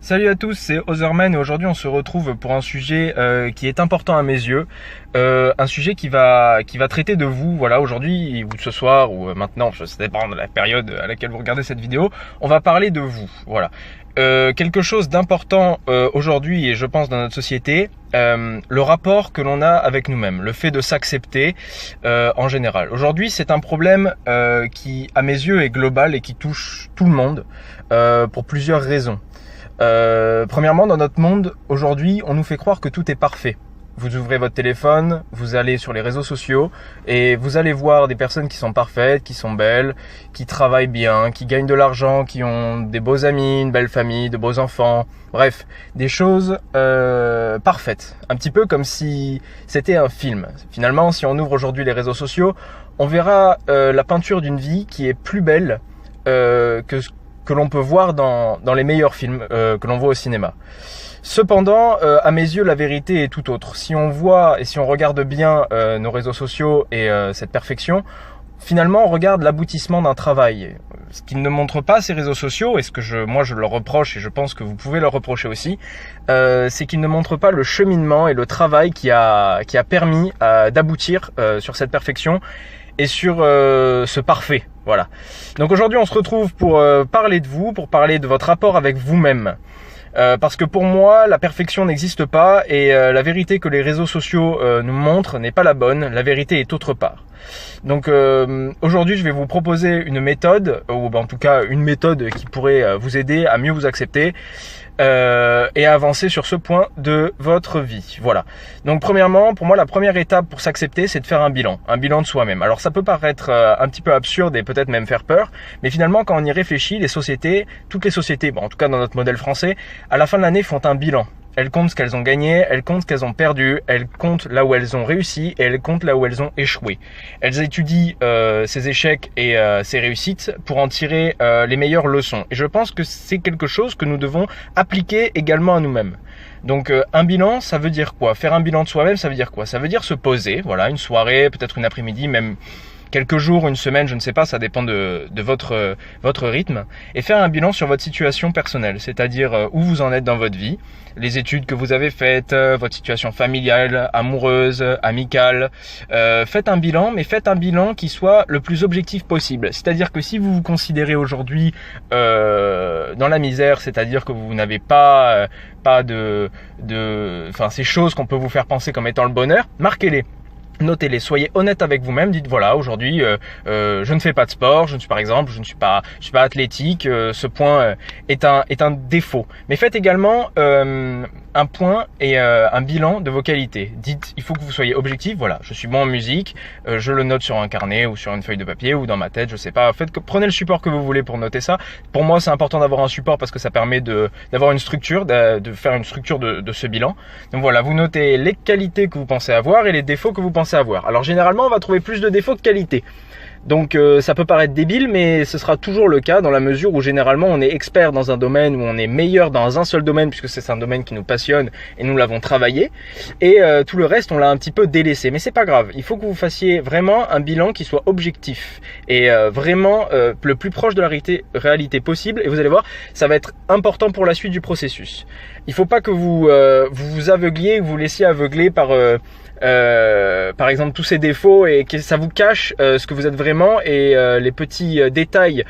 Salut à tous, c'est Otherman et aujourd'hui on se retrouve pour un sujet qui est important à mes yeux, un sujet qui va traiter de vous, voilà, aujourd'hui ou ce soir ou maintenant, ça dépend de la période à laquelle vous regardez cette vidéo, on va parler de vous, voilà. Quelque chose d'important aujourd'hui et je pense dans notre société, le rapport que l'on a avec nous-mêmes, le fait de s'accepter en général. Aujourd'hui c'est un problème qui à mes yeux est global et qui touche tout le monde pour plusieurs raisons. Premièrement, dans notre monde, aujourd'hui, on nous fait croire que tout est parfait. Vous ouvrez votre téléphone, vous allez sur les réseaux sociaux et vous allez voir des personnes qui sont parfaites, qui sont belles, qui travaillent bien, qui gagnent de l'argent, qui ont des beaux amis, une belle famille, de beaux enfants. Bref, des choses parfaites. Un petit peu comme si c'était un film. Finalement, si on ouvre aujourd'hui les réseaux sociaux, on verra la peinture d'une vie qui est plus belle que l'on peut voir dans les meilleurs films que l'on voit au cinéma. Cependant, à mes yeux, la vérité est tout autre. Si on voit et si on regarde bien nos réseaux sociaux et cette perfection, finalement, on regarde l'aboutissement d'un travail. Ce qu'ils ne montrent pas, ces réseaux sociaux, et ce que moi je leur reproche, et je pense que vous pouvez leur reprocher aussi, c'est qu'ils ne montrent pas le cheminement et le travail qui a permis d'aboutir sur cette perfection et sur ce parfait. Voilà. Donc aujourd'hui, on se retrouve pour parler de vous, pour parler de votre rapport avec vous-même. Parce que pour moi, la perfection n'existe pas et la vérité que les réseaux sociaux nous montrent n'est pas la bonne. La vérité est autre part. Donc aujourd'hui, je vais vous proposer une méthode, ou en tout cas une méthode qui pourrait vous aider à mieux vous accepter et à avancer sur ce point de votre vie. Voilà. Donc premièrement, pour moi, la première étape pour s'accepter, c'est de faire un bilan de soi-même. Alors ça peut paraître un petit peu absurde et peut-être même faire peur, mais finalement, quand on y réfléchit, toutes les sociétés, en tout cas dans notre modèle français, à la fin de l'année font un bilan. Elles comptent ce qu'elles ont gagné, elles comptent ce qu'elles ont perdu, elles comptent là où elles ont réussi et elles comptent là où elles ont échoué. Elles étudient ces échecs et ces réussites pour en tirer les meilleures leçons. Et je pense que c'est quelque chose que nous devons appliquer également à nous-mêmes. Donc un bilan, ça veut dire quoi? Faire un bilan de soi-même, ça veut dire quoi? Ça veut dire se poser, voilà, une soirée, peut-être une après-midi, même quelques jours, une semaine, je ne sais pas, ça dépend de votre rythme, et faire un bilan sur votre situation personnelle, c'est-à-dire où vous en êtes dans votre vie, les études que vous avez faites, votre situation familiale, amoureuse, amicale. Faites un bilan, mais faites un bilan qui soit le plus objectif possible. C'est-à-dire que si vous vous considérez aujourd'hui dans la misère, c'est-à-dire que vous n'avez pas ces choses qu'on peut vous faire penser comme étant le bonheur, marquez-les. Notez-les, soyez honnête avec vous-même, dites voilà, aujourd'hui je ne fais pas de sport, je ne suis pas athlétique, ce point est un défaut. Mais faites également un point et un bilan de vos qualités. Dites, il faut que vous soyez objectif, voilà, je suis bon en musique, je le note sur un carnet ou sur une feuille de papier ou dans ma tête, je sais pas. Prenez le support que vous voulez pour noter ça. Pour moi, c'est important d'avoir un support parce que ça permet d'avoir une structure, de faire une structure de ce bilan. Donc voilà, vous notez les qualités que vous pensez avoir et les défauts que vous pensez avoir. Alors généralement, on va trouver plus de défauts que qualités. Donc ça peut paraître débile, mais ce sera toujours le cas dans la mesure où généralement on est expert dans un domaine, où on est meilleur dans un seul domaine puisque c'est un domaine qui nous passionne et nous l'avons travaillé, et tout le reste on l'a un petit peu délaissé. Mais c'est pas grave, il faut que vous fassiez vraiment un bilan qui soit objectif et vraiment le plus proche de la réalité possible, et vous allez voir, ça va être important pour la suite du processus. Il faut pas que vous vous aveugliez, que vous laissiez aveugler par exemple tous ces défauts et que ça vous cache ce que vous êtes vraiment et les petits détails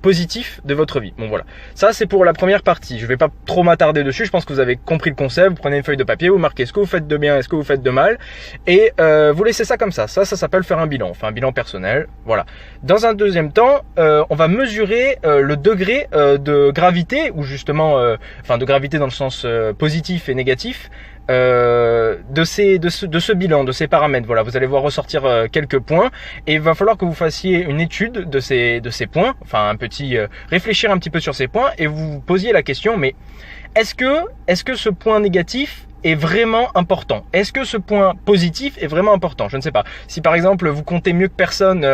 positifs de votre vie. Bon voilà, ça c'est pour la première partie, je vais pas trop m'attarder dessus, je pense que vous avez compris le concept. Vous prenez une feuille de papier, vous marquez ce que vous faites de bien et ce que vous faites de mal et vous laissez ça comme ça s'appelle faire un bilan, enfin un bilan personnel, voilà. Dans un deuxième temps, on va mesurer le degré de gravité, ou justement de gravité dans le sens positif et négatif, de ce bilan, de ces paramètres. Voilà, vous allez voir ressortir quelques points et il va falloir que vous fassiez une étude de ces points, enfin réfléchir un petit peu sur ces points et vous posiez la question, mais est-ce que ce point négatif est vraiment important? Est-ce que ce point positif est vraiment important? Je ne sais pas. Si par exemple vous comptez mieux que personne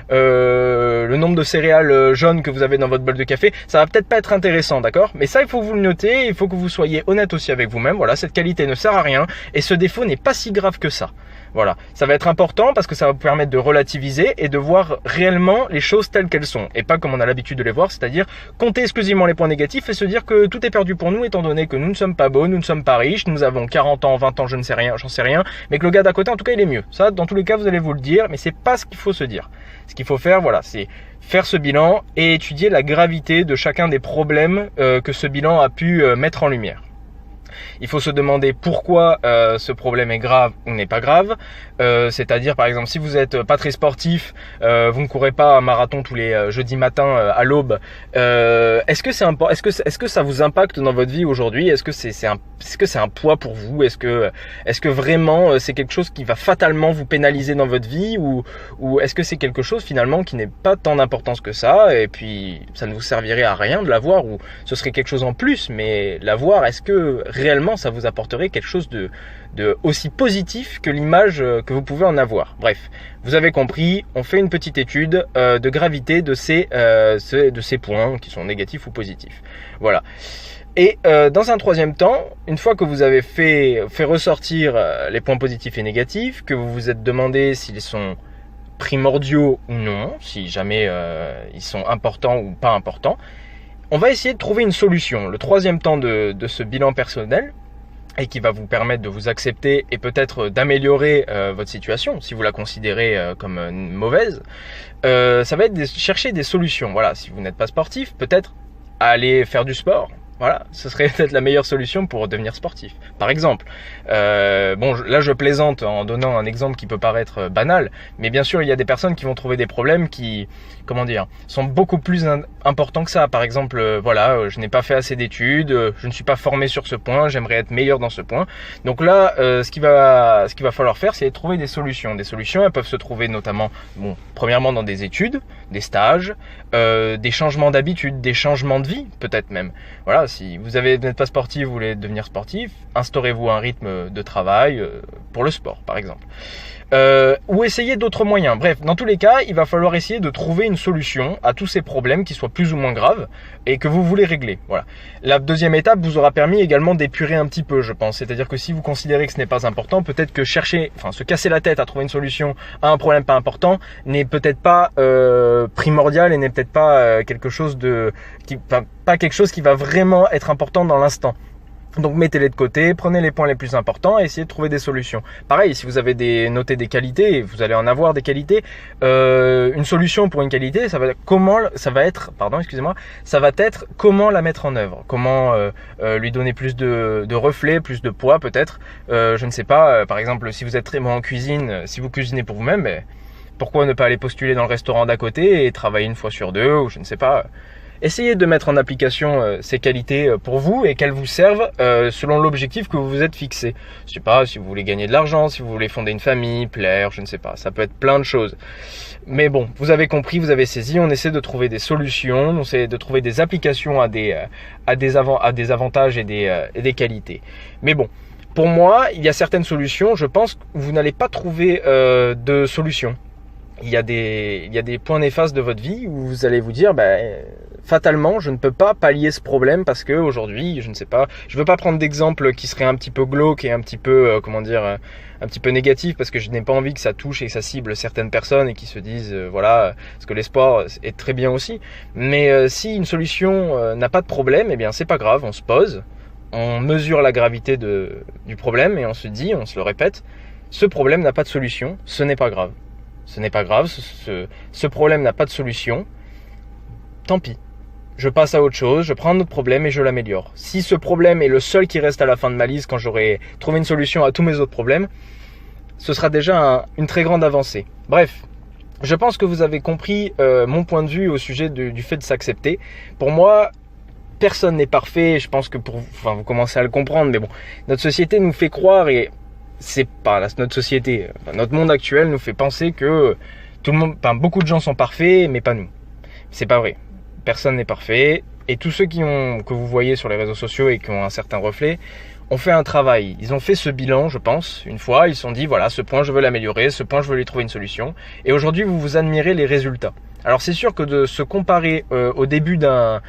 le nombre de céréales jaunes que vous avez dans votre bol de café, ça va peut-être pas être intéressant, d'accord? Mais ça, il faut que vous le notez, il faut que vous soyez honnête aussi avec vous-même. Voilà, cette qualité ne sert à rien et ce défaut n'est pas si grave que ça. Voilà, ça va être important parce que ça va vous permettre de relativiser et de voir réellement les choses telles qu'elles sont et pas comme on a l'habitude de les voir, c'est-à-dire compter exclusivement les points négatifs et se dire que tout est perdu pour nous étant donné que nous ne sommes pas beaux, nous ne sommes pas riches, nous avons 40 ans, 20 ans, je ne sais rien, j'en sais rien, mais que le gars d'à côté en tout cas il est mieux. Ça, dans tous les cas, vous allez vous le dire, mais c'est pas ce qu'il faut se dire. Ce qu'il faut faire, voilà, c'est faire ce bilan et étudier la gravité de chacun des problèmes que ce bilan a pu mettre en lumière. Il faut se demander pourquoi ce problème est grave ou n'est pas grave. C'est-à-dire, par exemple, si vous n'êtes pas très sportif, vous ne courez pas un marathon tous les jeudis matins à l'aube. Est-ce que ça vous impacte dans votre vie aujourd'hui? Est-ce que c'est un poids pour vous? Est-ce que vraiment c'est quelque chose qui va fatalement vous pénaliser dans votre vie ou est-ce que c'est quelque chose finalement qui n'est pas tant d'importance que ça et puis ça ne vous servirait à rien de l'avoir ou ce serait quelque chose en plus, mais l'avoir, est-ce que réellement ça vous apporterait quelque chose de aussi positif que l'image que vous pouvez en avoir? Bref, vous avez compris, on fait une petite étude de gravité de ces points qui sont négatifs ou positifs. Voilà. Et dans un troisième temps, une fois que vous avez fait ressortir les points positifs et négatifs, que vous vous êtes demandé s'ils sont primordiaux ou non, si jamais ils sont importants ou pas importants, on va essayer de trouver une solution. Le troisième temps de ce bilan personnel, et qui va vous permettre de vous accepter et peut-être d'améliorer votre situation, si vous la considérez comme mauvaise, ça va être de chercher des solutions. Voilà, si vous n'êtes pas sportif, peut-être aller faire du sport. Voilà, ce serait peut-être la meilleure solution pour devenir sportif. Par exemple, là je plaisante en donnant un exemple qui peut paraître banal, mais bien sûr il y a des personnes qui vont trouver des problèmes qui, sont beaucoup plus importants que ça. Par exemple, je n'ai pas fait assez d'études, je ne suis pas formé sur ce point, j'aimerais être meilleur dans ce point. Donc là, ce qu'il va falloir faire, c'est trouver des solutions. Des solutions, elles peuvent se trouver notamment, premièrement dans des études, des stages, des changements d'habitude, des changements de vie, peut-être même. Voilà. Si vous n'êtes pas sportif, vous voulez devenir sportif, instaurez-vous un rythme de travail pour le sport, par exemple. Ou essayez d'autres moyens. Bref, dans tous les cas, il va falloir essayer de trouver une solution à tous ces problèmes qui soient plus ou moins graves et que vous voulez régler. Voilà. La deuxième étape vous aura permis également d'épurer un petit peu, je pense. C'est-à-dire que si vous considérez que ce n'est pas important, peut-être que se casser la tête à trouver une solution à un problème pas important n'est peut-être pas primordial et n'est peut-être pas quelque chose pas quelque chose qui va vraiment être important dans l'instant. Donc mettez-les de côté, prenez les points les plus importants et essayez de trouver des solutions. Pareil, si vous avez noté des qualités, vous allez en avoir des qualités, une solution pour une qualité, ça va être comment la mettre en œuvre, comment lui donner plus de reflets, plus de poids peut-être, je ne sais pas, par exemple si vous êtes très bon en cuisine, si vous cuisinez pour vous-même, pourquoi ne pas aller postuler dans le restaurant d'à côté et travailler une fois sur deux, ou je ne sais pas. Essayez de mettre en application ces qualités pour vous et qu'elles vous servent selon l'objectif que vous vous êtes fixé. Je ne sais pas si vous voulez gagner de l'argent, si vous voulez fonder une famille, plaire, je ne sais pas. Ça peut être plein de choses. Mais bon, vous avez compris, vous avez saisi. On essaie de trouver des solutions, on essaie de trouver des applications à des avantages et des qualités. Mais bon, pour moi, il y a certaines solutions. Je pense que vous n'allez pas trouver de solution. Il y a des points néfastes de votre vie où vous allez vous dire, fatalement, je ne peux pas pallier ce problème parce que aujourd'hui, je ne sais pas, je veux pas prendre d'exemple qui serait un petit peu glauque et un petit peu, un petit peu négatif parce que je n'ai pas envie que ça touche et que ça cible certaines personnes et qui se disent, parce que l'espoir est très bien aussi. Mais si une solution n'a pas de problème, c'est pas grave, on se pose, on mesure la gravité du problème et on se dit, on se le répète, ce problème n'a pas de solution, ce n'est pas grave. Ce n'est pas grave, ce problème n'a pas de solution, tant pis. Je passe à autre chose, je prends un autre problème et je l'améliore. Si ce problème est le seul qui reste à la fin de ma liste quand j'aurai trouvé une solution à tous mes autres problèmes, ce sera déjà une très grande avancée. Bref, je pense que vous avez compris mon point de vue au sujet du fait de s'accepter. Pour moi, personne n'est parfait, je pense que vous commencez à le comprendre, mais bon, notre société nous fait croire et... c'est pas notre société, notre monde actuel nous fait penser que beaucoup de gens sont parfaits, mais pas nous. C'est pas vrai. Personne n'est parfait. Et tous ceux que vous voyez sur les réseaux sociaux et qui ont un certain reflet, ont fait un travail. Ils ont fait ce bilan, je pense, une fois. Ils se sont dit, voilà, ce point, je veux l'améliorer. Ce point, je veux lui trouver une solution. Et aujourd'hui, vous admirez les résultats. Alors c'est sûr que de se comparer au début d'un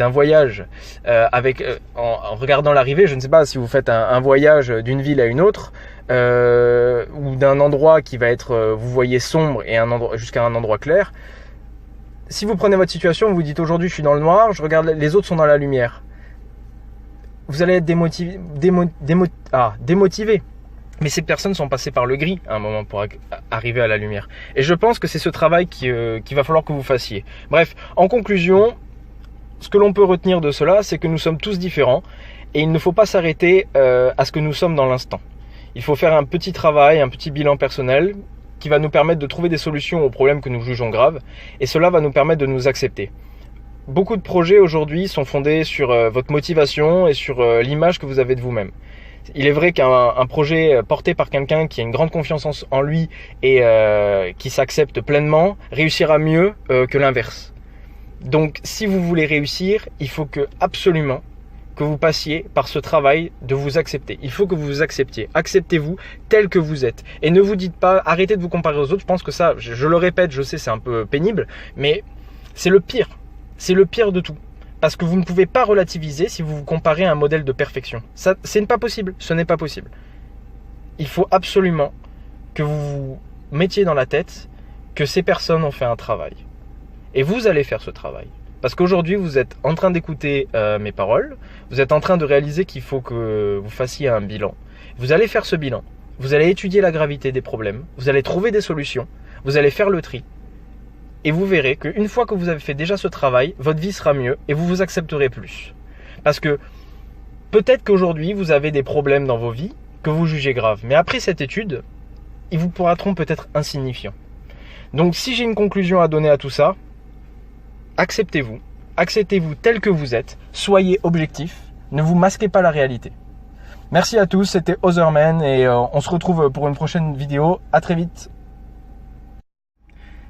voyage en regardant l'arrivée, je ne sais pas si vous faites un voyage d'une ville à une autre, ou d'un endroit qui va être, vous voyez, sombre et jusqu'à un endroit clair. Si vous prenez votre situation, vous vous dites aujourd'hui je suis dans le noir, je regarde les autres sont dans la lumière. Vous allez être démotivé. Mais ces personnes sont passées par le gris à un moment pour arriver à la lumière. Et je pense que c'est ce travail qu'il va falloir que vous fassiez. Bref, en conclusion, ce que l'on peut retenir de cela, c'est que nous sommes tous différents et il ne faut pas s'arrêter à ce que nous sommes dans l'instant. Il faut faire un petit travail, un petit bilan personnel qui va nous permettre de trouver des solutions aux problèmes que nous jugeons graves et cela va nous permettre de nous accepter. Beaucoup de projets aujourd'hui sont fondés sur votre motivation et sur l'image que vous avez de vous-même. Il est vrai qu'un projet porté par quelqu'un qui a une grande confiance en lui et qui s'accepte pleinement réussira mieux que l'inverse. Donc si vous voulez réussir, il faut absolument que vous passiez par ce travail de vous accepter. Il faut que vous vous acceptiez. Acceptez-vous tel que vous êtes. Et ne vous dites pas, arrêtez de vous comparer aux autres. Je pense que ça, je le répète, je sais c'est un peu pénible, mais c'est le pire. C'est le pire de tout. Parce que vous ne pouvez pas relativiser si vous vous comparez à un modèle de perfection. Ça, c'est pas possible. Ce n'est pas possible. Il faut absolument que vous vous mettiez dans la tête que ces personnes ont fait un travail. Et vous allez faire ce travail. Parce qu'aujourd'hui, vous êtes en train d'écouter mes paroles. Vous êtes en train de réaliser qu'il faut que vous fassiez un bilan. Vous allez faire ce bilan. Vous allez étudier la gravité des problèmes. Vous allez trouver des solutions. Vous allez faire le tri. Et vous verrez qu'une fois que vous avez fait déjà ce travail, votre vie sera mieux et vous vous accepterez plus. Parce que peut-être qu'aujourd'hui, vous avez des problèmes dans vos vies que vous jugez graves. Mais après cette étude, ils vous paraîtront peut-être insignifiants. Donc si j'ai une conclusion à donner à tout ça, acceptez-vous. Acceptez-vous tel que vous êtes. Soyez objectif. Ne vous masquez pas la réalité. Merci à tous, c'était Otherman et on se retrouve pour une prochaine vidéo. À très vite.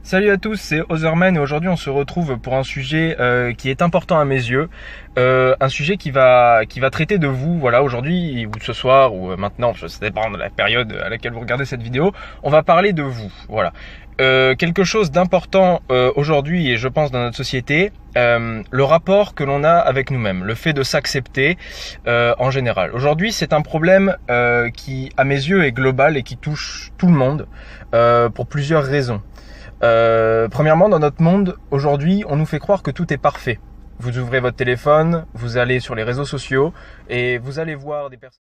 Salut à tous, c'est Otherman et aujourd'hui on se retrouve pour un sujet qui est important à mes yeux, un sujet qui va traiter de vous, voilà, aujourd'hui ou ce soir ou maintenant, ça dépend de la période à laquelle vous regardez cette vidéo, on va parler de vous, voilà. Quelque chose d'important aujourd'hui et je pense dans notre société, le rapport que l'on a avec nous-mêmes, le fait de s'accepter en général. Aujourd'hui c'est un problème qui à mes yeux est global et qui touche tout le monde pour plusieurs raisons. Premièrement, dans notre monde, aujourd'hui, on nous fait croire que tout est parfait. Vous ouvrez votre téléphone, vous allez sur les réseaux sociaux et vous allez voir des personnes...